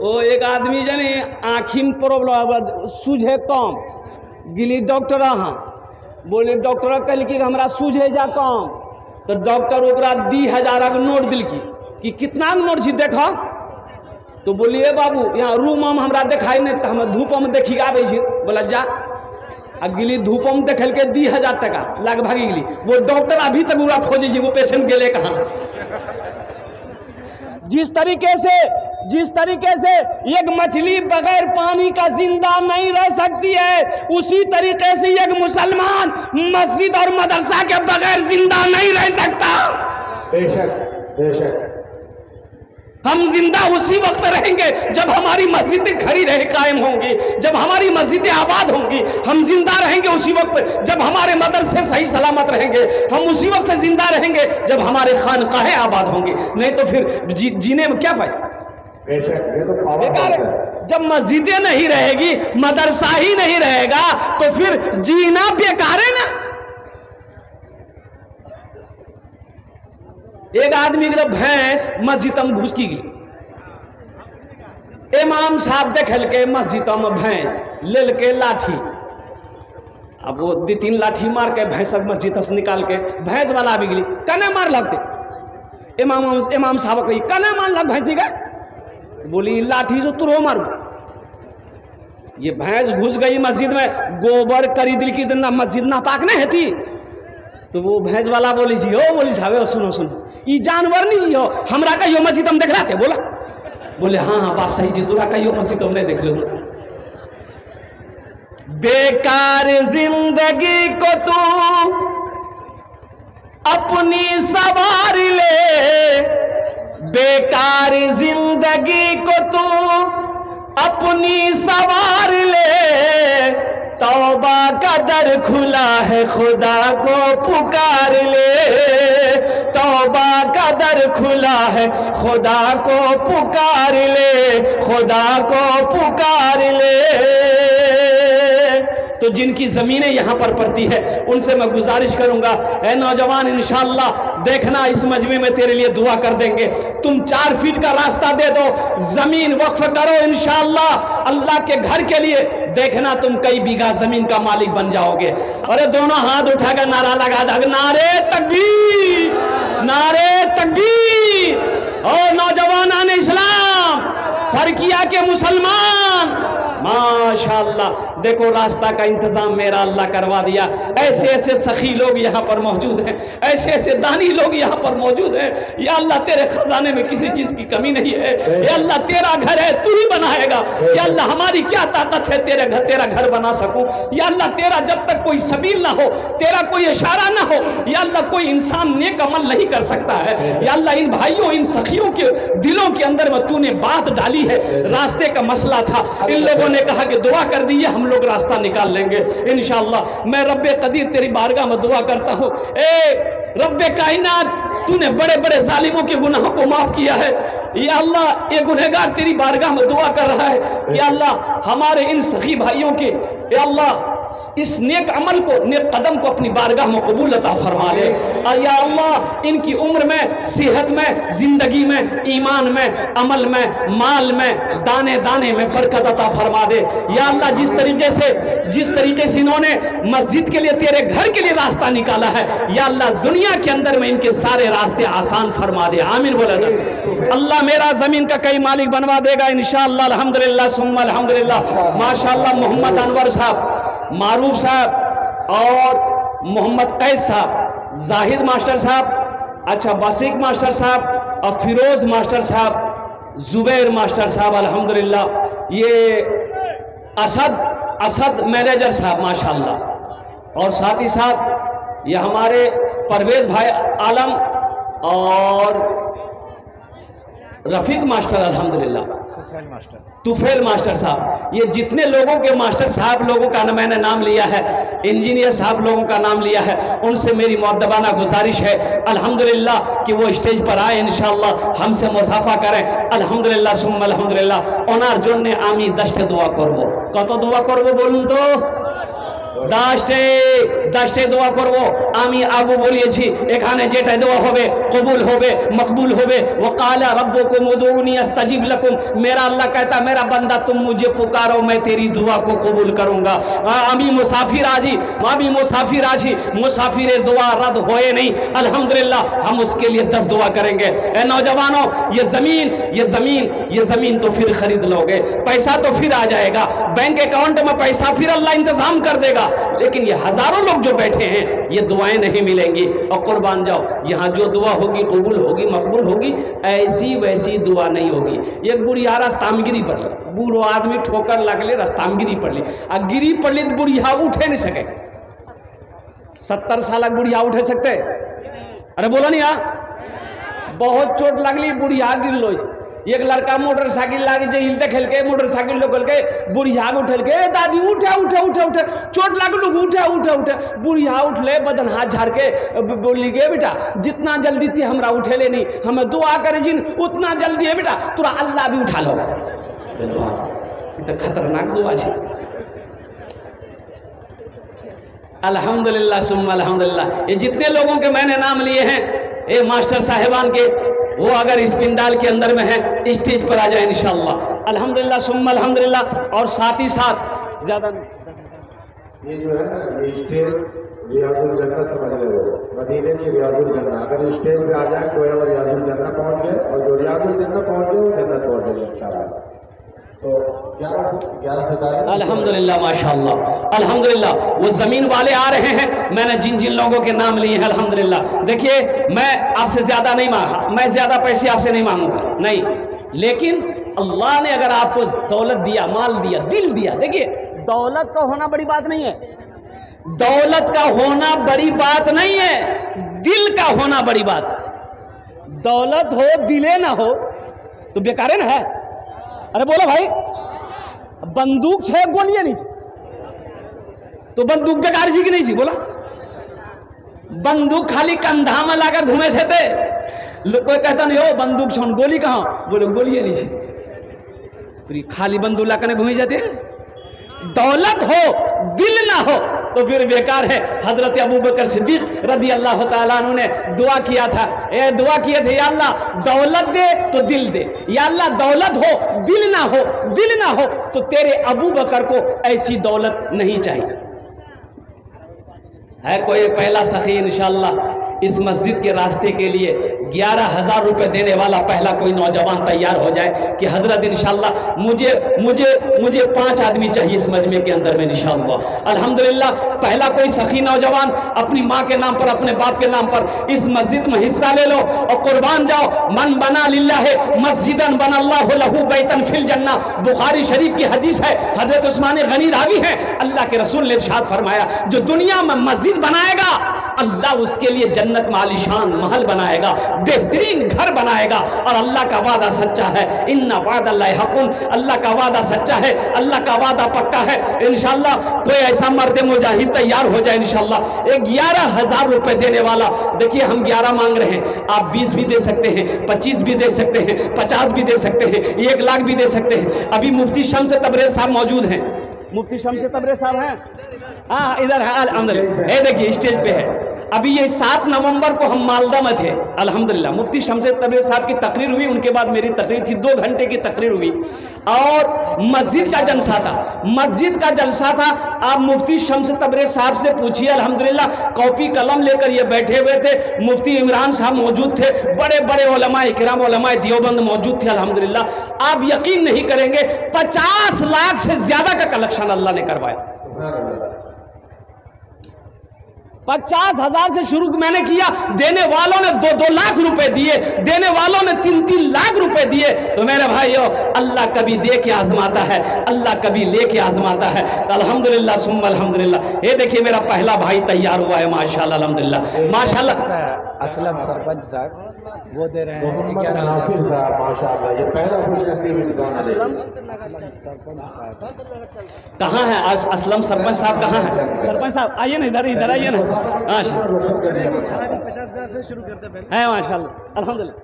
वो एक आदमी जने आँखी में प्रॉब्लम सूझे कम गिली डॉक्टर हाँ बोले डॉक्टर कल कि हमरा सूझे जा कम तो डॉक्टर ओकरा 10,000 का नोट दिल कि कितना नोट छी देखा तो बोलिए बाबू यहाँ रूम हम हमरा देखाई नहीं तो हम धूप में देखी आबे छी बोला जा आ गिली धूप में देखल के 10,000 टका लाग भागी गिली वो डॉक्टर अभी तक पूरा खोजे जी वो पेशेंट गेले कहाँ। जिस तरीके से एक मछली बगैर पानी का जिंदा नहीं रह सकती है उसी तरीके से एक मुसलमान मस्जिद और मदरसा के बगैर जिंदा नहीं रह सकता। बेशक बेशक हम जिंदा उसी वक्त रहेंगे जब हमारी मस्जिदें खड़ी रहे कायम होंगी, जब हमारी मस्जिदें आबाद होंगी। हम जिंदा रहेंगे उसी वक्त जब हमारे मदरसे सही सलामत रहेंगे। हम उसी वक्त जिंदा रहेंगे जब हमारे खानकाहें आबाद होंगी। नहीं तो फिर जीने में क्या फायदा। बेशक ये तो बेकार है। जब मस्जिदें नहीं रहेगी मदरसा ही नहीं रहेगा तो फिर जीना बेकार है ना। एक आदमी की भैंस मस्जिद में घुस की गई। इमाम साहब देखल के मस्जिद में भैंस ले के लाठी अब वो 2-3 लाठी मार के भैंस मस्जिद से निकाल के भैंस वाला भी गई कने मार लगते इमाम साहब कही कने मार लग भैंसी का बोली लाठी से तुरो मारू। ये भैंस घुस गई मस्जिद में गोबर करी दिल की दिन मस्जिद ना पाक नहीं है तो वो भैंस वाला बोली जी हो बोली साहब सुनो ये जानवर नहीं जी हो हमरा कहियो मस्जिद हम देख रहे थे बोले हाँ बात सही जी तोरा कहियो मस्जिद हम नहीं देख लो। बेकार जिंदगी को तू अपनी सवार ले, बेकार जिंदगी को तू अपनी सवार ले, तौबा का दर खुला है खुदा को पुकार ले, तौबा का दर खुला है खुदा को पुकार ले, खुदा को पुकार ले। तो जिनकी ज़मीनें यहाँ पर पड़ती है उनसे मैं गुजारिश करूँगा ए नौजवान इंशाअल्लाह देखना इस मजमे में तेरे लिए दुआ कर देंगे। तुम 4 फीट का रास्ता दे दो, ज़मीन वक्फ करो इंशाअल्लाह अल्लाह के घर के लिए, देखना तुम कई बीघा ज़मीन का मालिक बन जाओगे। अरे दोनों हाथ उठाकर नारा लगा दो नारे तकबीर, नारे तकबीर। ओ नौजवान इस्लाम, फरकिया के मुसलमान, माशाअल्लाह देखो रास्ता का इंतजाम मेरा अल्लाह करवा दिया। ऐसे ऐसे सखी लोग यहाँ पर मौजूद हैं, ऐसे ऐसे दानी लोग यहाँ पर मौजूद हैं। या अल्लाह तेरे खजाने में किसी चीज़ की कमी नहीं है। या अल्लाह तेरा घर है तू ही बनाएगा। या अल्लाह हमारी क्या ताकत है तेरा घर बना सकूं। या अल्लाह तेरा जब तक कोई सबील ना हो, तेरा कोई इशारा ना हो, या अल्लाह कोई इंसान नेक अमल नहीं कर सकता है। या अल्लाह इन भाइयों इन सखियों के दिलों के अंदर में तूने बात डाली है। रास्ते का मसला था, इन लोगों ने कहा कि दुआ कर दी हम लोग रास्ता निकाल लेंगे इंशाअल्लाह। मैं रब्बे कदीर तेरी बारगाह में दुआ करता हूँ, ए रब्बे कायनात तूने बड़े बड़े जालिमों के गुनाहों को माफ किया है। या अल्लाह ये गुनहगार तेरी बारगाह में दुआ कर रहा है। या अल्लाह हमारे इन सखी भाइयों के या अल्लाह इस नेक अमल को, नेक कदम को अपनी बारगाह में कबूल अता फरमा ले। और या अल्लाह इनकी उम्र में, सेहत में, जिंदगी में, ईमान में, अमल में, माल में, दाने दाने में बरकत अता फरमा दे। या अल्लाह जिस तरीके से इन्होंने मस्जिद के लिए, तेरे घर के लिए रास्ता निकाला है, या अल्लाह दुनिया के अंदर में इनके सारे रास्ते आसान फरमा दे। आमीन बोला जाए। अल्लाह मेरा जमीन का कई मालिक बनवा देगा इंशाअल्लाह। अल्हम्दुलिल्लाह सुम्मा अल्हम्दुलिल्लाह। माशाअल्लाह मोहम्मद अनवर साहब, मारूफ साहब और मोहम्मद कैस साहब, जाहिद मास्टर साहब, अच्छा बसीक मास्टर साहब और फिरोज मास्टर साहब, जुबैर मास्टर साहब, अल्हम्दुलिल्लाह। ये असद मैनेजर साहब माशाअल्लाह। और साथ ही साथ ये हमारे परवेज भाई आलम और रफीक मास्टर, अल्हम्दुलिल्लाह तुफेल मास्टर साहब। ये जितने लोगों के मास्टर साहब लोगों का मैंने नाम लिया है, इंजीनियर साहब लोगों का नाम लिया है, उनसे मेरी मुअद्दबाना गुजारिश है अल्हम्दुलिल्लाह कि वो स्टेज पर आए इंशाअल्लाह हमसे मुसाफा करें। अल्हम्दुलिल्लाह सुम्मा अल्हम्दुलिल्लाह। ओनार जोन्ने आमी दस्ते दुआ करबो। कत दुआ करबो बोलून तो? 10टे দোয়া করব আমি আবু বলিয়েছি এখানে যেটা দোয়া হবে কবুল হবে মকবুল হবে ওয়াকালা রব্বুকুম উদউনি আস্তাজিব লাকুম मेरा अल्लाह कहता मेरा बंदा तुम मुझे पुकारो मैं तेरी दुआ को कबूल करूंगा আমি মুসাফির আছি मुसाफिर दुआ रद्द होए नहीं अल्हम्दुलिल्लाह हम उसके लिए 10 दुआ करेंगे। ए नौजवानों ये जमीन तो फिर खरीद लोगे पैसा तो फिर आ जाएगा बैंक अकाउंट में पैसा फिर अल्लाह इंतजाम कर देगा लेकिन ये हजारों लोग जो बैठे हैं ये दुआएं नहीं मिलेंगी और कुर्बान जाओ यहाँ जो दुआ होगी कबूल होगी मकबूल होगी ऐसी वैसी दुआ नहीं होगी। एक बुढ़िया रास्तामगिरी पड़ ली बूढ़ो आदमी ठोकर लगले रास्तामगिरी पड़ ली आ गिरी पड़ ली तो बुढ़िया उठे नहीं सके 70 साल बुढ़िया उठे सकते अरे बोलो नहीं यार बहुत चोट लगली बुढ़िया गिर लो एक लड़का मोटरसाइकिल लागे जो हिलते खेल के मोटरसाइकिल लोग के बुढ़िया उठल के दादी उठे उठे उठे उठे चोट लगल उठे उठे उठे बुढ़िया उठले बदन हाथ झाड़ के बोली गे बेटा जितना जल्दी थी हमरा उठेले नहीं हमें दुआ करे जिन उतना जल्दी है बेटा तुरा अल्लाह भी उठा लो तो खतरनाक दुआ है। अल्हम्दुलिल्लाह सुम्मा अल्हम्दुलिल्लाह ये जितने लोगों के मैंने नाम लिए हैं ये मास्टर साहिबान के वो अगर इस पिंडाल के अंदर में है स्टेज पर आ जाए इंशाअल्लाह अल्हम्दुलिल्लाह सुम्मा अल्हम्दुलिल्लाह। और साथ ही साथ ज्यादा ये जो है ना ये स्टेज रियाजुल जन्नत समझ ले वो मदीने की रियाजुल जन्नत अगर स्टेज पे आ जाए कोई अगर रियाजुल जन्नत पहुंच गए और जो रियाजुल जन्नत पहुंच गए वो जन्नत पहुंच गए इंशाअल्लाह। तो 11 सितारे अल्हम्दुलिल्लाह माशाअल्लाह अल्हम्दुलिल्लाह वो जमीन वाले आ रहे हैं मैंने जिन जिन लोगों के नाम लिए हैं अल्हम्दुलिल्लाह। देखिए मैं आपसे ज्यादा नहीं मांगा मैं ज्यादा पैसे आपसे नहीं मांगूंगा नहीं लेकिन अल्लाह ने अगर आपको दौलत दिया माल दिया दिल दिया देखिए दौलत का होना बड़ी बात नहीं है दौलत का होना बड़ी बात नहीं है दिल का होना बड़ी बात दौलत हो दिले ना हो तो बेकार है ना है। अरे बोलो भाई बंदूक छे गोलियां नहीं तो बंदूक बेकार जी की नहीं सी बोला बंदूक खाली कंधा में लाकर घूमे से थे कोई कहता नहीं हो बंदूक छोड़ गोली कहाँ बोलो गोलियां नहीं सी खाली बंदूक लाकर घूमी जाती है। दौलत हो दिल ना हो तो फिर बेकार है। हजरत अबू बकर सिद्दीक रदी अल्लाह तआला अन्हु ने दुआ किया था दुआ किए थे या अल्लाह दौलत दे तो दिल दे या अल्लाह दौलत हो दिल ना हो तो तेरे अबू बकर को ऐसी दौलत नहीं चाहिए। है कोई पहला सखी इंशाअल्लाह इस मस्जिद के रास्ते के लिए 11,000 रुपए देने वाला पहला कोई नौजवान तैयार हो जाए कि हजरत इंशाअल्लाह मुझे 5 आदमी चाहिए इस मजमे के अंदर में इंशाअल्लाह। अल्हम्दुलिल्लाह पहला कोई सखी नौजवान अपनी माँ के नाम पर अपने बाप के नाम पर इस मस्जिद में हिस्सा ले लो और कुर्बान जाओ। मन बना लिल्लाहि मस्जिदन बनल्लाहु लहू बैतन फिल जन्नह बुखारी शरीफ की हदीस है हजरत उस्मान गनी रावी है अल्लाह के रसूल ने इरशाद फरमाया जो दुनिया में मस्जिद बनाएगा अल्लाह उसके लिए जन्नत में आलीशान महल बनाएगा बेहतरीन घर बनाएगा और अल्लाह का वादा सच्चा है इन्ना वादल्लाहि हक़्क़ुन अल्लाह का वादा सच्चा है अल्लाह का वादा पक्का है। इंशाअल्लाह कोई ऐसा मर्द मुजाहिद तैयार हो जाए इंशाअल्लाह 11,000 रुपए देने वाला देखिए हम 11 मांग रहे हैं आप 20 भी दे सकते हैं 25 भी दे सकते हैं 50 भी दे सकते हैं 1 लाख भी दे सकते हैं। अभी मुफ्ती शम्स तबरेज़ साहब मौजूद हैं मुफ्ती शम्स तबरेज़ साहब हैं हाँ इधर है अल्हम्दुलिल्लाह ये देखिए स्टेज पे है। अभी ये 7 नवंबर को हम मालदा में थे अल्हम्दुलिल्लाह मुफ्ती शम्स तबरेज़ साहब की तकरीर हुई उनके बाद मेरी तकरीर थी 2 घंटे की तकरीर हुई और मस्जिद का जलसा था आप मुफ्ती शम्स तबरेज़ साहब से पूछिए अल्हम्दुलिल्लाह कॉपी कलम लेकर ये बैठे हुए थे मुफ्ती इमरान साहब मौजूद थे बड़े बड़े उलमाए किराम उलमाए देवबंद मौजूद थे अल्हम्दुलिल्लाह। आप यकीन नहीं करेंगे 50 लाख से ज्यादा का कलेक्शन अल्लाह ने करवाया 50,000 से शुरू मैंने किया देने वालों ने 2-2 लाख रुपए दिए देने वालों ने 3-3 लाख रुपए दिए। तो मेरे भाइयों अल्लाह कभी दे के आजमाता है अल्लाह कभी लेके आजमाता है। तो अल्हम्दुलिल्लाह सुम्मा अल्हम्दुलिल्लाह ये देखिए मेरा पहला भाई तैयार हुआ है माशाल्लाह अल्हम्दुलिल्लाह माशाल्लाह। असलम सरपंच साहब वो दे रहे हैं मोहम्मद नासिर साहब माशाल्लाह ये पहला खुशनसीब इंसान है। कहाँ है असलम सरपंच साहब कहाँ है सरपंच साहब आइए ना इधर आइए ना है माशाल्लाह अल्हम्दुलिल्लाह।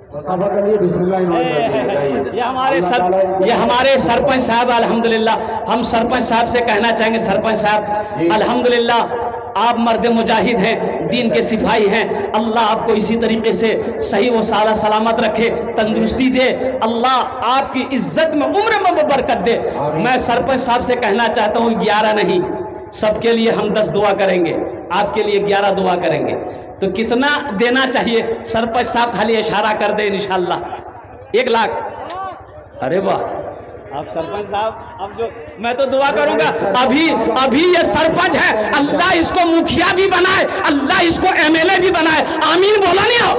ये हमारे सरपंच साहब अल्हम्दुलिल्लाह हम सरपंच साहब से कहना चाहेंगे सरपंच साहब अल्हम्दुलिल्लाह आप मर्द मुजाहिद हैं, दीन के सिपाही हैं। अल्लाह आपको इसी तरीके से सही व साला सलामत रखे, तंदुरुस्ती दे, अल्लाह आपकी इज्जत में, उम्र में बरकत दे। मैं सरपंच साहब से कहना चाहता हूँ 11 नहीं, सबके लिए हम 10 दुआ करेंगे, आपके लिए 11 दुआ करेंगे। तो कितना देना चाहिए सरपंच साहब खाली इशारा कर दे इंशाल्लाह। 1 लाख। अरे वाह, आप सरपंच साहब, अब जो मैं तो दुआ करूंगा, अभी ये सरपंच है, अल्लाह इसको मुखिया भी बनाए, अल्लाह इसको MLA भी बनाए। आमीन बोला नहीं हो?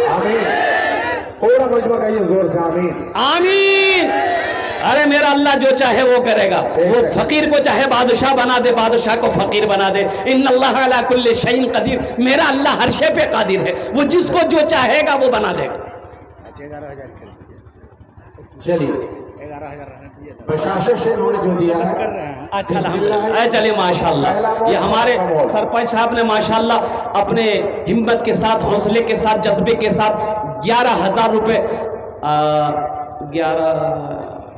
पूरा मजमा कहिए जोर से आमीन। आमीन। अरे मेरा अल्लाह जो चाहे वो करेगा। वो फकीर को चाहे बादशाह बना दे, बादशाह को फकीर बना दे। इन्नल्लाह अला कुल्ली शैइन कदीर। मेरा अल्लाह हर शे पे कादिर है, वो जिसको जो चाहेगा वो बना देगा। 11,000 चलिए 11,000 प्रशासन से उन्होंने जो दिया है कर रहे हैं। अच्छा अल्हम्दुलिल्लाह। चलिए माशाल्लाह, ये हमारे सरपंच साहब ने माशाल्लाह अपने हिम्मत के साथ, हौसले के साथ, जज्बे के साथ 11,000 रुपये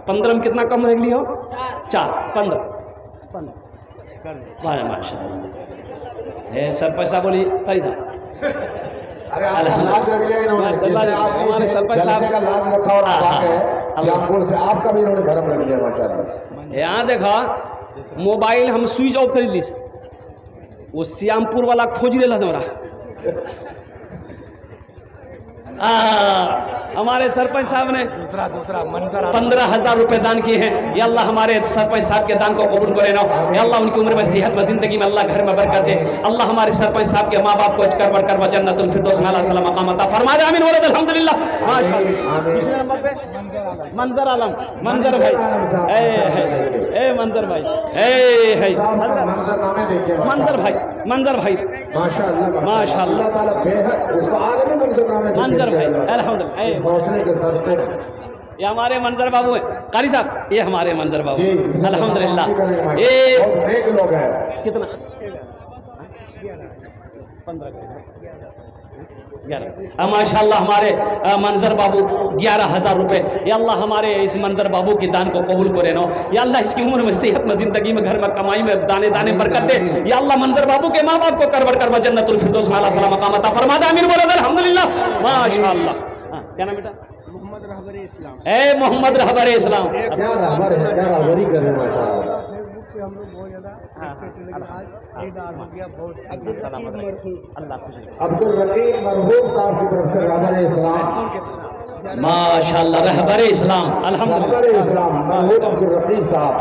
15 में कितना कम रख लिया हो? 4 15 माशाल्लाह। सरपंच साहब बोली खरीदा। अरे लाज रख लिया इन्होंने, जैसे आपने सरपंच साहब का लाज रखा और आप है श्यामपुर से, आपका भी इन्होंने भरम रख लिया माशाल्लाह। यहाँ देखा मोबाइल हम स्विच ऑफ खरीद ली, वो श्यामपुर वाला खोज ले हमरा। हमारे सरपंच साहब ने दूसरा मंजर 15,000 रुपए दान किए हैं। या अल्लाह हमारे सरपंच साहब के दान को कबूल करे ना। या अल्लाह उनकी उम्र में, सेहत में, जिंदगी में अल्लाह घर में बरकत दे। अल्लाह हमारे सरपंच साहब के माँ बाप को अजकर बढ़कर व जन्नतुल फिरदौस में अल्लाह सलाम मकाम अता फरमा दे। आमीन वलद अल्हम्दुलिल्लाह। माशाअल्लाह। दूसरे नंबर पे मंजर आलम, मंजर भाई, ए मंजर भाई, मंजर भाई, मंजर भाई माशाअल्लाह माशाअल्लाह। ताला बेहद उसको आगे भी मंजर भाई अल्हम्दुलिल्लाह। हौसले के साथ ये हमारे मंजर बाबू हैं, कारी साहब, ये हमारे मंजर बाबू अल्हम्दुलिल्लाह। ये नेक लोग हैं। कितना 15 माशाअल्लाह। हमारे मंजर बाबू 11,000 रुपए। या अल्लाह हमारे इस मंजर बाबू की दान को कबूल करे ना। या अल्लाह इसकी उम्र में, सेहत में, जिंदगी में, घर में, कमाई में दाने दाने बरकत दे। या अल्लाह मंजर बाबू के माँ बाप को करवर कर जन्नतुल फिरदौस में अल्लाह सलाम मकाम अता फरमा दे। आमीन बोलो अल्हम्दुलिल्लाह। माशाअल्लाह। क्या नाम बेटा? मोहम्मद रहबर इस्लाम। ए मोहम्मद रहबर इस्लाम। क्या रहबर है, क्या रहबरी कर रहे हैं माशाअल्लाह। फेसबुक पे हम लोग बहुत ज्यादा आज दीदार हो गया, बहुत अब्दुल रकीब मरहूम साहब की तरफ से रहबर इस्लाम माशाअल्लाह। रहबर इस्लाम अल्हम्दुलिल्लाह। रहबर इस्लाम मरहूम अब्दुल रकीब साहब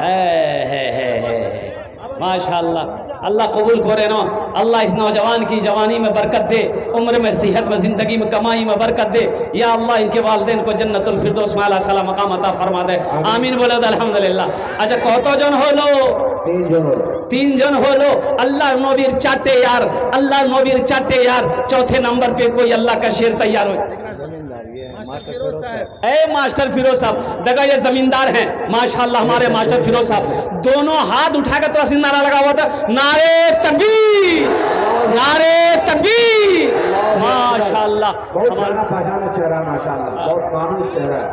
माशाअल्लाह। अल्लाह कबूल करे ना। अल्लाह इस नौजवान की जवानी में बरकत दे, उम्र में, सेहत में, जिंदगी में, कमाई में बरकत दे। या अल्लाह इनके वालिदैन को जन्नतुल फिरदौस में अल्लाह सलाम मकाम अता फरमा दे। आमीन बोलो अल्हम्दुलिल्लाह। अच्छा कतो जन हो लो? 3 जन हो लो। अल्लाह नबीर चाटे यार, अल्लाह नबीर चाटे यार। चौथे नंबर पे कोई अल्लाह का शेर तैयार हो। मास्टर फिरोज साहब, देखो ये जमींदार हैं माशाअल्लाह। हमारे मास्टर फिरोज साहब दोनों हाथ उठाकर तो नारा लगा हुआ था, नारे तकबीर, नारे तकबीर। माशाअल्लाह। बहुत जाना पहचाना चेहरा माशाअल्लाह, बहुत मानूस चेहरा है।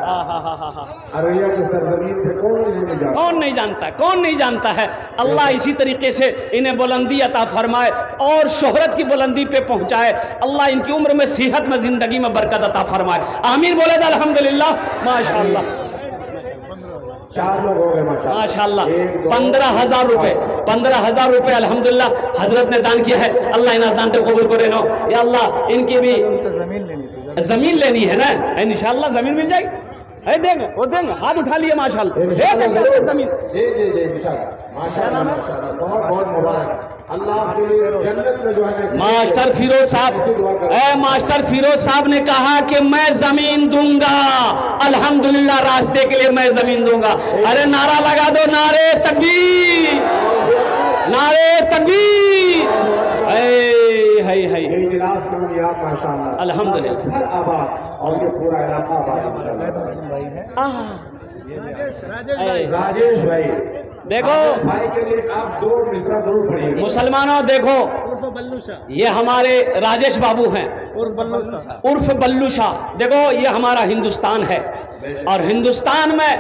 अररिया की सरजमीन पे कौन नहीं जानता, कौन नहीं जानता है। अल्लाह इसी तरीके से इन्हें बुलंदी अता फरमाए और शोहरत की बुलंदी पे पहुंचाए। अल्लाह इनकी उम्र में, सेहत में, जिंदगी में बरकत अता फरमाए। आमीन बोले अल्हम्दुलिल्लाह। माशाअल्लाह। 4 लोग हो गए माशाअल्लाह। 15,000 रुपए, 15,000 रुपए अल्हम्दुलिल्लाह हजरत ने दान किया है। अल्लाह इन्हें दान को कबूल करे नो। या अल्लाह इनकी भी जमीन लेनी है ना, इंशाअल्लाह जमीन मिल जाएगी। देंगे, वो देंगे, हाथ उठा लिए माशाअल्लाह। जमीन बहुत मुबारक। अल्लाह के लिए जन्नत में जो है। मास्टर फिरोज साहब, मास्टर फिरोज साहब ने कहा कि मैं जमीन दूंगा, अल्हम्दुलिल्लाह रास्ते के लिए मैं जमीन दूंगा। अरे नारा लगा दो, नारे तकबीर, नारे तकबीर। है ये इजलास कामयाब माशाअल्लाह, अल्हम्दुलिल्लाह। घर आबाद और ये पूरा इलाका आबाद राजेश भाई। देखो भाई के लिए आप 2 मिसरा जरूर पढ़िएगा। मुसलमानों देखो, ये हमारे राजेश बाबू हैं उर्फ बल्लू शाह। देखो ये हमारा हिंदुस्तान है और हिंदुस्तान में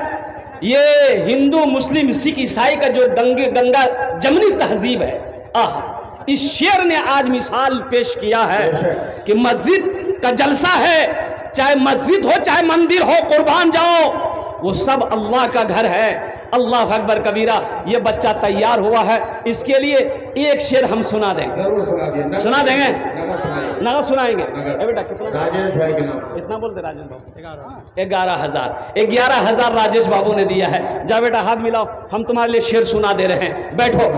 ये हिंदू, मुस्लिम, सिख, ईसाई का जो गंगा जमनी तहजीब है, इस शेर ने आज मिसाल पेश किया है कि मस्जिद का जलसा है, चाहे मस्जिद हो चाहे मंदिर हो, कुर्बान जाओ, वो सब अल्लाह का घर है। अल्लाह अकबर कबीरा। ये बच्चा तैयार हुआ है, इसके लिए एक शेर हम सुना देंगे। जरूर सुना देंगे, नगद सुनाएंगे। बेटा कितना? राजेश भाई के नाम से। कितना बोलते राजेश बाबू? 11,000 राजेश बाबू ने दिया है। जा बेटा हाथ मिलाओ, हम तुम्हारे लिए शेर सुना दे रहे हैं। बैठो,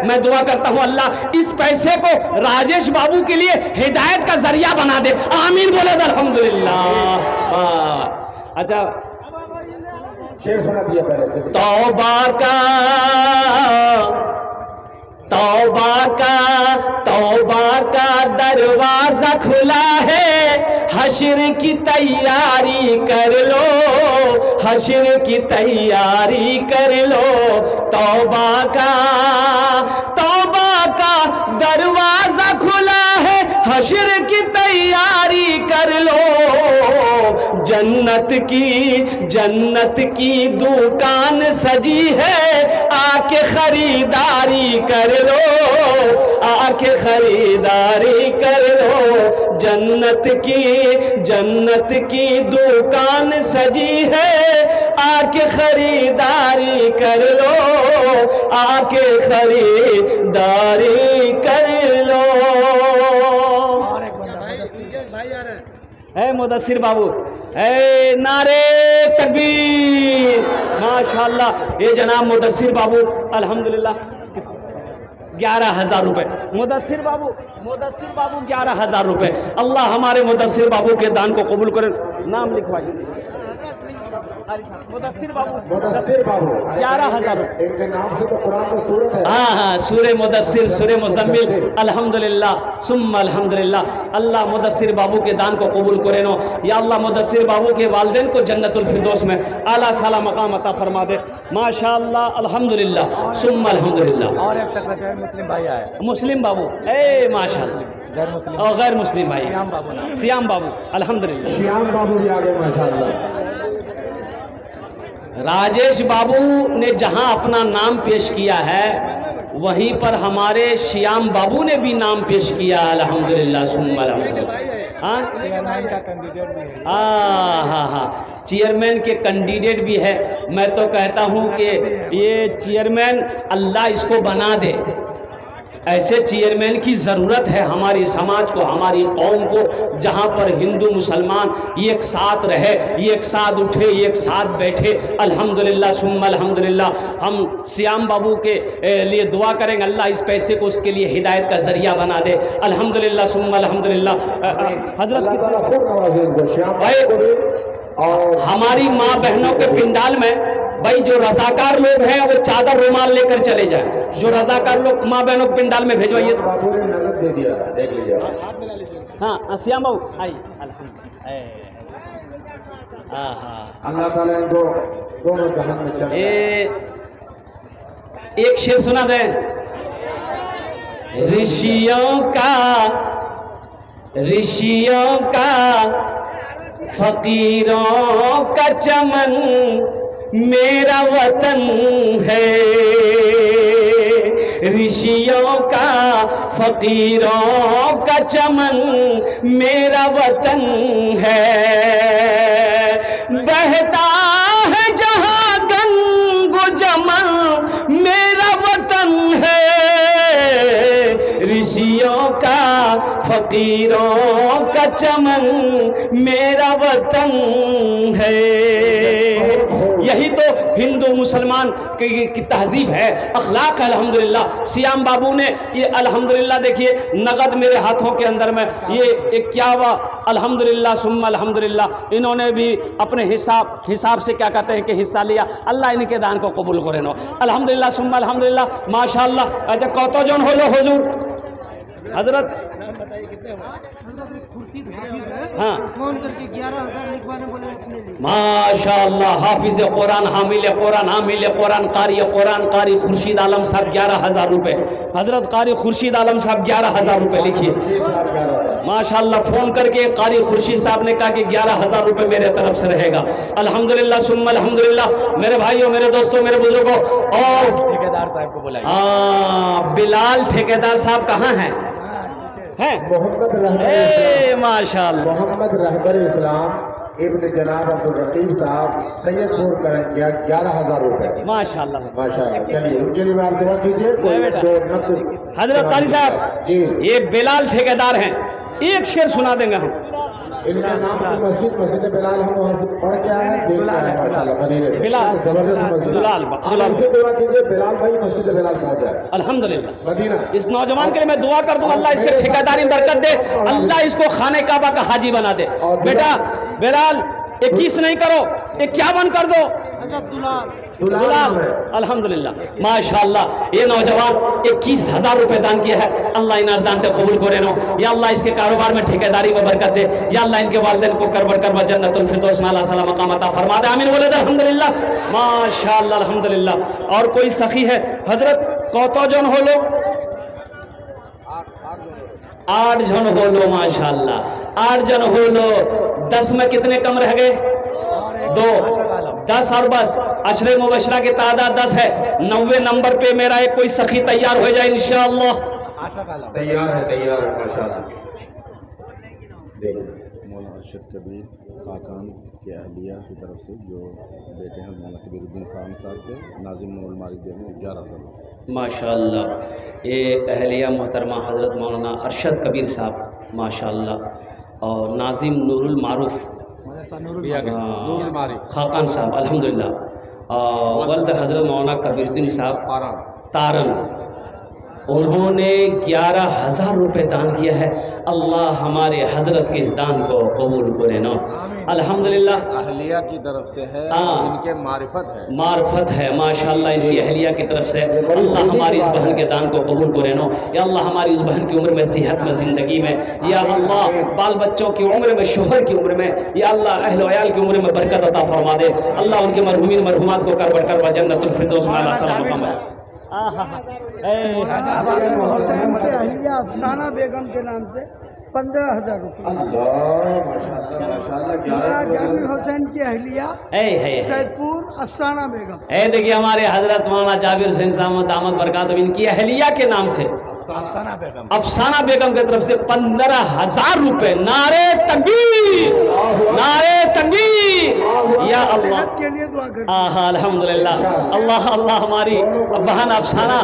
मैं दुआ करता हूँ अल्लाह इस पैसे को राजेश बाबू के लिए हिदायत का जरिया बना दे। आमीन बोले अल्हम्दुलिल्लाह। अच्छा शेर सुना दिया पहले। तौबा का दरवाजा खुला है, हश्र की तैयारी कर लो, हश्र की तैयारी कर लो। तौबा का दरवाजा खुला है, हश्र की तैयारी कर लो। जन्नत की दुकान सजी है, आके खरीदारी कर लो, आके खरीदारी कर लो। जन्नत की दुकान सजी है, आके खरीदारी कर लो, आके खरीदारी कर लो। है मुदस्सिर बाबू, है नारे तकबीर, माशाल्लाह। ये जनाब मुदस्सिर बाबू अल्हम्दुलिल्लाह 11,000 रुपये। मुदस्सिर बाबू 11,000 रुपये। अल्लाह हमारे मुदस्सिर बाबू के दान को कबूल करे। नाम लिखवाइए। मुदस्सिर बाबू 11,000 रुपये। इनके नाम से तो कुरान में सूरत है। हाँ, सूरे मुदस्सिर, सूरे मुज़म्मिल। अल्हम्दुलिल्लाह सुम्मा अल्हम्दुलिल्लाह। अल्लाह मुदस्सिर बाबू के दान को कबूल करे नो। या अल्लाह मुदस्सिर बाबू के वालिदैन को जन्नतुल फिरदौस में आला साला मकाम अता फरमा दे। माशाअल्लाह अल्हम्दुलिल्लाह सुम्मा अल्हम्दुलिल्लाह। और एक शख्स है मुस्लिम भाई आए, मुस्लिम बाबू, ए माशाअल्लाह। और गैर मुस्लिम भाई सियाम बाबू अल्हम्दुलिल्लाह। श्याम बाबू भी आ गए माशाअल्लाह। राजेश बाबू ने जहां अपना नाम पेश किया है, वहीं पर हमारे श्याम बाबू ने भी नाम पेश किया अल्हम्दुलिल्लाह सुम्मा अल्हम्दुलिल्लाह। हाँ, चेयरमैन के कैंडिडेट भी है। मैं तो कहता हूँ कि ये चेयरमैन अल्लाह इसको बना दे। ऐसे चेयरमैन की ज़रूरत है हमारी समाज को, हमारी कौम को, जहाँ पर हिंदू मुसलमान एक साथ रहे, एक साथ उठे, एक साथ बैठे। अल्हम्दुलिल्लाह सुम्मा अल्हम्दुलिल्लाह। हम श्याम बाबू के लिए दुआ करेंगे, अल्लाह इस पैसे को उसके लिए हिदायत का ज़रिया बना दे। अल्हम्दुलिल्लाह सुम्मा अल्हम्दुलिल्लाह। हजरत और हमारी माँ बहनों के पिंडाल में भाई जो रजाकार लोग हैं वो चादर रुमाल लेकर चले जाए। जो रजाकार लोग माँ बहनों के पिंडाल में भेजवाइए। बाबू ने नजर दे दिया, देख लीजिए। हाँ श्याम बाबू आई। अल्लाह ताला इनको दोनों जहान में चले। एक शेर सुना दें। ऋषियों का फकीरों का चमन मेरा वतन है। ऋषियों का फकीरों का चमन मेरा वतन है। बहता है जहाँ गंगो जमन मेरा वतन है। ऋषियों का फकीरों का चमन मेरा वतन है। यही तो हिंदू मुसलमान की तहजीब है, अखलाक है। अल्हम्दुलिल्लाह श्याम बाबू ने ये अल्हम्दुलिल्लाह देखिए नगद मेरे हाथों के अंदर में ये 51 अल्हम्दुलिल्लाह सुम्मा अल्हम्दुलिल्लाह। इन्होंने भी अपने हिसाब से क्या कहते हैं कि हिस्सा लिया। अल्लाह इनके दान को कबूल करे नो। अल्हम्दुलिल्लाह सुम्मा अल्हम्दुलिल्लाह माशाअल्लाह। अच्छा कतो जन होलो हुजूर हजरत हाँ फोन करके 11,000 लिखवाने बोले अपने लिए। माशाअल्लाह हाफिज कुरान हामिल कुरान कारी खुर्शीद आलम साहब 11,000 रुपये। हजरत कारी खुर्शीद आलम साहब 11,000 रुपये लिखिए माशाअल्लाह। फ़ोन करके कारी खुर्शीद साहब ने कहा कि 11,000 रुपये मेरे तरफ से रहेगा। अल्हम्दुलिल्लाह सुम्मा अल्हम्दुलिल्लाह। मेरे भाइयों, मेरे दोस्तों, मेरे बुजुर्गों और ठेकेदार साहब को बुलाइए। बिलाल ठेकेदार साहब कहाँ हैं? हैं? माशाअल्लाह। मोहम्मद रहबर इस्लाम इब्न जनाब अब्दुल रकीब साहब सैयदपुर करंजिया 11,000 रुपए। माशाअल्लाह माशाअल्लाह। चलिए उनके लिए आप दुआ कीजिए। हजरत कारी साहब जी, ये बिलाल ठेकेदार हैं, एक शेर सुना देंगे हम। इनका नाम की मस्जिद बिलाल हम वहाँ से पढ़ के आए हैं। बिलाल जबरदस्त मस्जिद। बिलाल इनसे दुआ कीजिए बिलाल भाई मस्जिद बिलाल पहुँच जाए अल्हम्दुलिल्लाह। मदीना। इस नौजवान के लिए मैं दुआ कर दूं, अल्लाह इसके ठेकेदारी बरकत दे, अल्लाह इसको खाने काबा का हाजी बना दे। बेटा बिलाल 21 नहीं करो, 51 कर दो। दुलाल अल्हम्दुलिल्लाह माशाअल्लाह। ये नौजवान 21,000 रुपए दान किया है। अल्लाह इन दान को कबूल करे नो या अल्लाह इसके कारोबार में ठेकेदारी में बरकत दे या अल्लाह इनके वालिदैन को कर जन्नतुल फिरदौस में अल्लाह सलाम मकाम अता फरमा दे। आमीन बोले अल्हम्दुलिल्लाह माशाअल्लाह अल्हम्दुलिल्लाह। और कोई सखी है हजरत? कौतो जन हो लो? 8 जन हो लो माशाअल्लाह। 8 जन हो लो। 10 में कितने कम रह गए? 2। 10 और बस अशरे मुबशरा की तादाद 10 है। 90 नंबर पे मेरा एक कोई सखी तैयार हो जाए इंशाअल्लाह। तैयार है माशाअल्लाह। मौलाना अरशद कबीर खाकान के अहलिया की तरफ से जो बेटे हैं मौलाना कबीरुद्दीन खान साहब के नाजिम नूरुल मारिद में 11,000 माशाअल्लाह। ये अहलिया मोहतरमा हज़रत मौलाना अरशद कबीर साहब माशाअल्लाह और नाजिम नूरुल मारूफ खाकान साहब अल्हम्दुलिल्लाह और वल्द हज़रत मौलाना कबीरुद्दीन साहब तारन, उन्होंने 11,000 रुपये दान किया है। अल्लाह हमारे हजरत के इस दान को कबूल करे नो अल्हम्दुलिल्लाह। अहलिया की तरफ से है, इनके मारिफत है माशाअल्लाह इनकी अहलिया की तरफ से। अल्लाह हमारी इस बहन के दान को कबूल करे नो या अल्लाह हमारी इस बहन की उम्र में सेहत में ज़िंदगी में या अल्लाह बाल बच्चों की उम्र में शोहर की उम्र में या अल्लाह अहल वयाल की उम्र में बरकत अता फरमा दे। अल्लाह उनके मरहुमीन मरहुमात को कर जन्नतुल फिरदौस में अल्लाह सलाम मकाम अफसाना बेगम के नाम से 15,000 रुपये। जाबिर हुसैन की अहलिया सैदपुर अफसाना बेगम। देखिए हमारे हजरत मौलाना जाबिर हुसैन साहब दामद बरकात इनकी अहलिया के नाम से अफसाना बेगम की तरफ से 15,000 रुपये। नारे तकबीर नारे तकबीर या अल्लाह के लिए दुआ कर। अल्हम्दुलिल्लाह। अल्लाह अल्लाह हमारी बहन अफसाना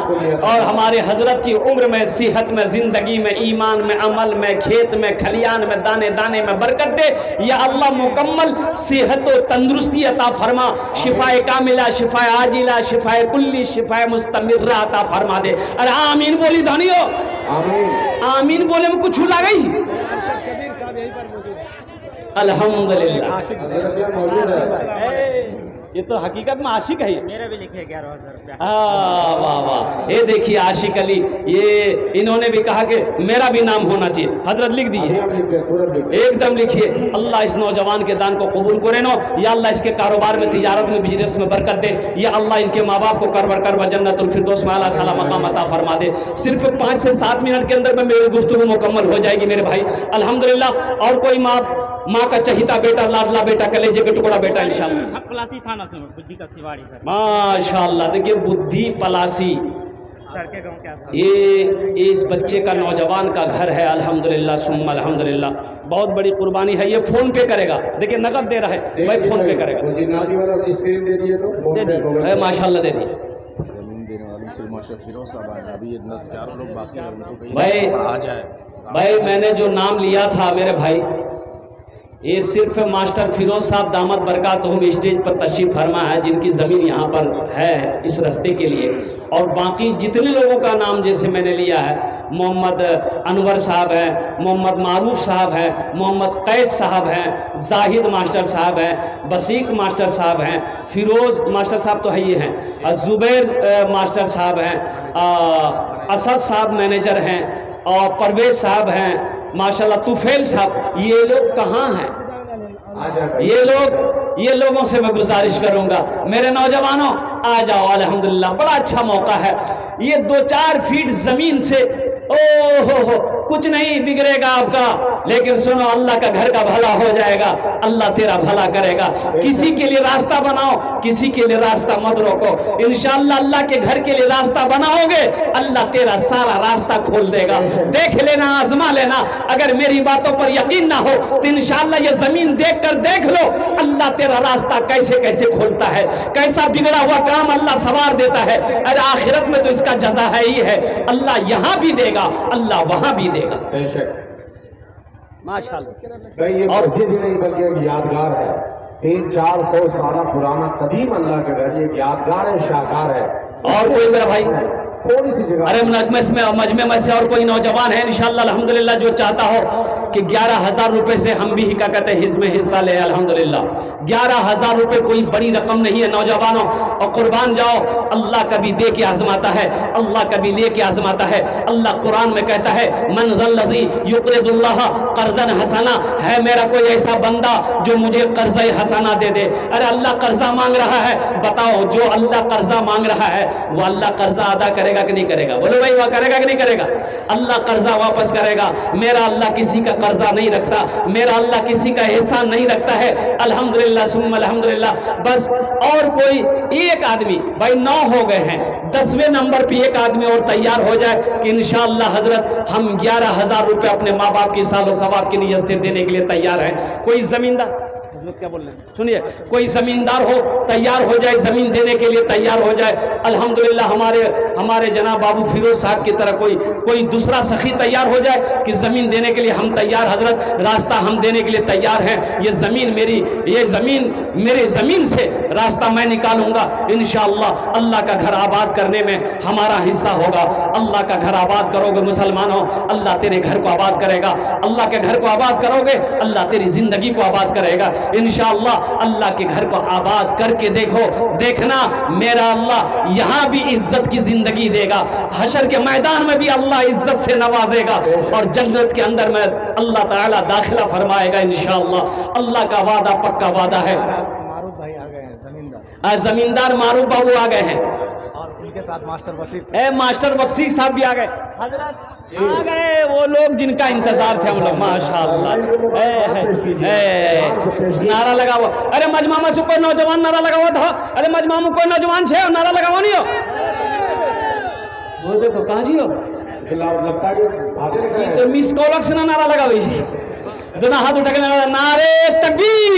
और हमारे हजरत की उम्र में सेहत में ज़िंदगी में ईमान में अमल में खेत में खलियान में दाने दाने में बरकत दे या अल्लाह मुकम्मल सेहत और तंदुरुस्ती अता फरमा। शिफाए कामिला शिफाए आजिला शिफाए कुल्ली शिफाए मुस्तमिर्रा अता फरमा दे। अरे आमीन बोली धनियो आमीन बोले में कुछ हुआ गई। अल्हम्दुलिल्लाह। ये तो हकीकत में आशिक है। मेरे भी लिखे 11,000 रुपया। वाह वाह। ये देखिए आशिक अली, ये इन्होंने भी कहा कि मेरा भी नाम होना चाहिए। हजरत लिख दीजिए एकदम लिखिए। अल्लाह इस नौजवान के दान को कबूल करे नो या अल्लाह इसके कारोबार में तिजारत में बिजनेस में बरकत दे या अल्लाह इनके माँ बाप को कर जन्नतुल फिरदौस में अल्लाह सला मकाम अता फरमा दे। सिर्फ 5 से 7 मिनट के अंदर में मेरी गुफ्तगू मुकम्मल हो जाएगी मेरे भाई अल्हम्दुलिल्लाह। और कोई माँ का चहिता बेटा लाडला बेटा कलेजे के टुकड़ा बेटा इंशाअल्लाह पलासी थाना से बुद्धि का सिवाड़ी सर माशाअल्लाह। देखिए बुद्धि पलासी सर के गांव क्या सर। ये इस बच्चे का नौजवान का घर है अल्हम्दुलिल्लाह सुम्मा अल्हम्दुलिल्लाह। बहुत बड़ी कुर्बानी है। ये फोन पे करेगा। देखिए नकद दे रहा है भाई फोन पे करेगा। माशाअल्लाह दे दिए भाई। मैंने जो नाम लिया था मेरे भाई ये सिर्फ मास्टर फिरोज साहब दामद बरकातहुम स्टेज पर तशरीफ फरमा है जिनकी ज़मीन यहाँ पर है इस रास्ते के लिए। और बाकी जितने लोगों का नाम जैसे मैंने लिया है मोहम्मद अनवर साहब हैं, मोहम्मद मारूफ साहब हैं, मोहम्मद कैस साहब हैं, जाहिद मास्टर साहब हैं, बसीक मास्टर साहब हैं, फिरोज़ मास्टर साहब तो है ही हैं, ज़ुबैर मास्टर साहब हैं, असद साहब मैनेजर हैं और परवेज साहब हैं माशाल्लाह, तुफैल साहब। ये लोग कहाँ हैं? ये लोगों से मैं गुजारिश करूंगा मेरे नौजवानों आ जाओ अल्हम्दुलिल्लाह। बड़ा अच्छा मौका है। ये 2-4 फीट जमीन से हो कुछ नहीं बिगड़ेगा आपका, लेकिन सुनो अल्लाह का घर का भला हो जाएगा। अल्लाह तेरा भला करेगा। किसी के लिए रास्ता बनाओ, किसी के लिए रास्ता मत रोको। इंशाअल्लाह अल्लाह के घर के लिए रास्ता बनाओगे, अल्लाह तेरा सारा रास्ता खोल देगा। देख लेना, आजमा लेना। अगर मेरी बातों पर यकीन ना हो तो इंशाअल्लाह ये जमीन देख कर देख लो, अल्लाह तेरा रास्ता कैसे कैसे खोलता है, कैसा बिगड़ा हुआ काम अल्लाह सवार देता है। अरे आखिरत में तो इसका जजा है ही है। अल्लाह यहाँ भी देगा, अल्लाह वहां भी देगा। माशाअल्लाह। ये मस्जिद ही नहीं बल्कि एक यादगार है। 300-400 साल पुराना कदीम अल्लाह का घर, एक यादगार है, शाहकार है। और कोई मेरा भाई थोड़ी सी जगह, अरे मजमे में से और कोई नौजवान है इंशाअल्लाह अल्हम्दुलिल्लाह जो चाहता हो कि 11,000 रुपए से हम भी क्या कहते हैं हिस्से में हिस्सा ले। अल्हम्दुलिल्लाह 11,000 रुपए कोई बड़ी रकम नहीं है नौजवानों, और कुर्बान जाओ। अल्लाह कभी दे के आजमाता है, अल्लाह कभी ले के आजमाता है। अल्लाह कुरान में कहता है मन ज़ल्लज़ी युक़रिदुल्लाह क़र्ज़न हसना, है मेरा कोई ऐसा बंदा जो मुझे कर्ज़े हसना दे दे। अरे अल्लाह कर्जा मांग रहा है, बताओ जो अल्लाह कर्जा मांग रहा है वो अल्लाह कर्जा अदा करेगा कि नहीं करेगा? बोलो भाई, वह करेगा कि नहीं करेगा? अल्लाह कर्जा वापस करेगा। मेरा अल्लाह किसी का कर्जा नहीं रखता, मेरा अल्लाह किसी का एहसान नहीं रखता है। अल्हम्दुलिल्लाह सुम्मा अल्हम्दुलिल्लाह। बस और कोई एक आदमी, भाई 9 हो गए हैं, 10वें नंबर पे एक आदमी और तैयार हो जाए कि इंशाअल्लाह हजरत हम 11,000 रुपए अपने माँ बाप की सालो सवाब की नियत से देने के लिए तैयार हैं। कोई जमींदार, क्या बोल रहे हैं सुनिए, कोई जमींदार हो तैयार हो जाए, जमीन देने के लिए तैयार हो जाए। अल्हम्दुलिल्लाह हमारे जनाब बाबू फिरोज साहब की तरह कोई दूसरा सखी तैयार हो जाए कि जमीन देने के लिए हम तैयार, हजरत रास्ता हम देने के लिए तैयार हैं। ये जमीन मेरी जमीन से रास्ता मैं निकालूंगा इंशाअल्लाह। अल्लाह का घर आबाद करने में हमारा हिस्सा होगा। अल्लाह का घर आबाद करोगे मुसलमानों, अल्लाह तेरे घर को आबाद करेगा। अल्लाह के घर को आबाद करोगे, अल्लाह तेरी जिंदगी को आबाद करेगा इंशाअल्लाह। अल्लाह के घर को आबाद करके देखो, देखना मेरा अल्लाह यहाँ भी इज्जत की जिंदगी देगा, हशर के मैदान में भी अल्लाह इज्जत से नवाजेगा, और जन्नत के अंदर में अल्लाह ताला दाखिला फरमाएगा इंशाअल्लाह। अल्लाह का वादा पक्का वादा है। मारूफ भाई आ गए हैं, जमींदार मारूफ बाबू आ गए हैं, और उनके साथ मास्टर बख्शी साहब भी आ गए। हजरत आ गए वो लोग जिनका इंतजार थे हम लोग, माशाअल्लाह। नारा लगा हुआ, अरे मजमा में से कोई नौजवान नारा लगा हुआ था, अरे मजमा में कोई नौजवान छे नारा लगा हुआ नहीं हो? वो देखो कहाँ जी हो, ये तो मिस कॉलक से ना नारा लगा हुई जी, दोनों हाथ उठा के नारे तकबीर,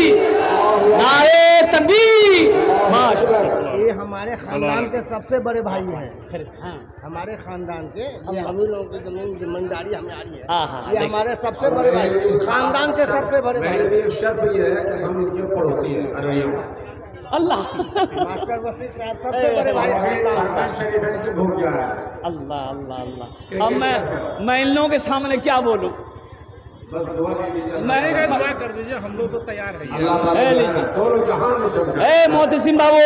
नारे तकबीर। ये हमारे खानदान के सबसे बड़े भाई हैं, हमारे खानदान के, हम लोगों की जिम्मेदारी हमें आ रही है। ये हमारे सबसे बड़े भाई, खानदान के सबसे बड़े भाई। शर्त ये है कि हम इनके पड़ोसी हैं अररिया में। अल्लाह मास्टर वसीम साहब सबसे बड़े भाई से घूम गया है। अल्लाह अल्लाह अल्लाह। अब मैं इन लोगों के सामने क्या बोलूं? बस दुआ कीजिए, मैं दुआ कर दीजिए, हम लोग तो तैयार हैं। मोहतसिम बाबू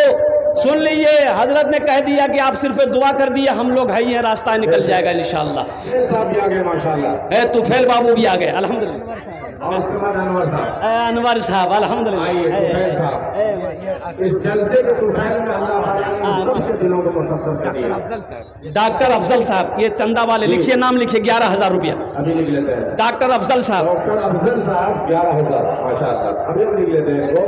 सुन लीजिए, हजरत ने कह दिया कि आप सिर्फ दुआ कर दिए, हम लोग है ये रास्ता निकल जाएगा इंशाअल्लाह। साहब भी आ गए माशाअल्लाह, तुफैल बाबू भी आ गए अल्हम्दुलिल्लाह, और उसके बाद अनवर साहब अल्हम्दुलिल्लाह। इस जलसे के तुफैल में अल्लाह ताला ने सबके दिलों को मुसफ्फर कर दिया। डॉक्टर अफजल साहब, ये चंदा वाले, लिखिए नाम लिखिए, 11,000 रुपया अभी लिख लेते हैं। डॉक्टर अफजल साहब, डॉक्टर अफजल साहब 11,000 माशाअल्लाह, अभी हम लिख लेते हैं इनको।